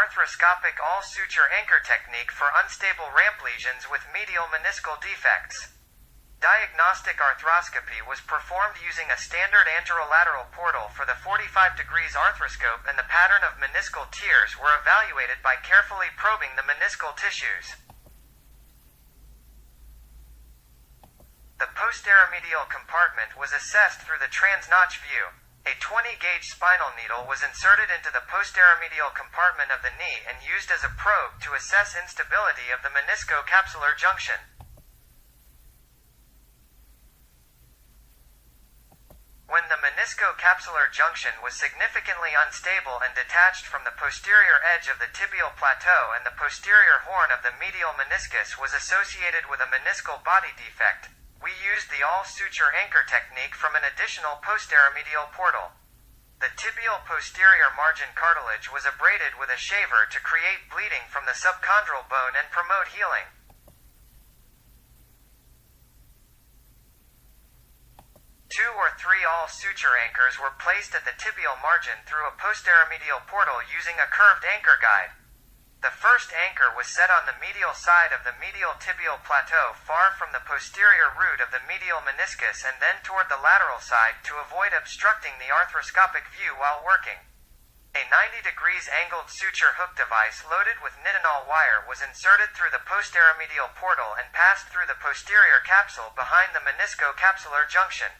arthroscopic all-suture anchor technique for unstable ramp lesions with medial meniscal defects. Diagnostic arthroscopy was performed using a standard anterolateral portal for the 45 degrees arthroscope, and the pattern of meniscal tears were evaluated by carefully probing the meniscal tissues. The posteromedial compartment was assessed through the trans-notch view. A 20-gauge spinal needle was inserted into the posteromedial compartment of the knee and used as a probe to assess instability of the menisco-capsular junction. When the menisco-capsular junction was significantly unstable and detached from the posterior edge of the tibial plateau, and the posterior horn of the medial meniscus was associated with a meniscal body defect, we used the all-suture anchor technique from an additional posteromedial portal. The tibial posterior margin cartilage was abraded with a shaver to create bleeding from the subchondral bone and promote healing. Two or three all-suture anchors were placed at the tibial margin through a posteromedial portal using a curved anchor guide. The first anchor was set on the medial side of the medial tibial plateau, far from the posterior root of the medial meniscus, and then toward the lateral side to avoid obstructing the arthroscopic view while working. A 90 degrees angled suture hook device loaded with nitinol wire was inserted through the posteromedial portal and passed through the posterior capsule behind the menisco-capsular junction.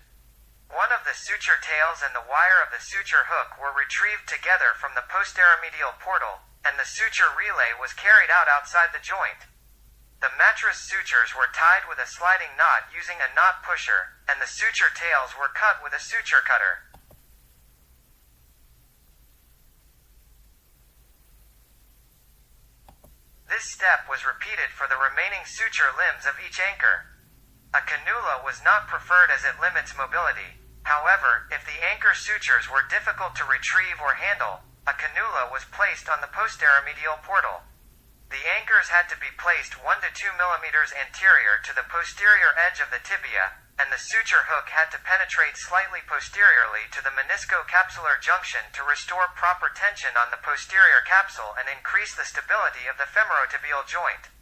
One of the suture tails and the wire of the suture hook were retrieved together from the posteromedial portal, and the suture relay was carried out outside the joint. The mattress sutures were tied with a sliding knot using a knot pusher, and the suture tails were cut with a suture cutter. This step was repeated for the remaining suture limbs of each anchor. A cannula was not preferred as it limits mobility. However, if the anchor sutures were difficult to retrieve or handle, a cannula was placed on the posteromedial portal. The anchors had to be placed 1 to 2 millimeters anterior to the posterior edge of the tibia, and the suture hook had to penetrate slightly posteriorly to the menisco-capsular junction to restore proper tension on the posterior capsule and increase the stability of the femorotibial joint.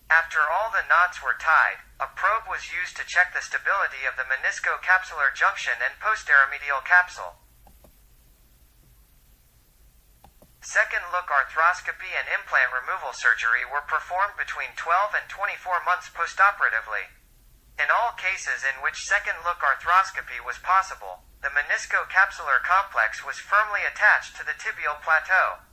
After all the knots were tied, a probe was used to check the stability of the menisco-capsular junction and posteromedial capsule. Second-look arthroscopy and implant removal surgery were performed between 12 and 24 months postoperatively. In all cases in which second-look arthroscopy was possible, the menisco-capsular complex was firmly attached to the tibial plateau.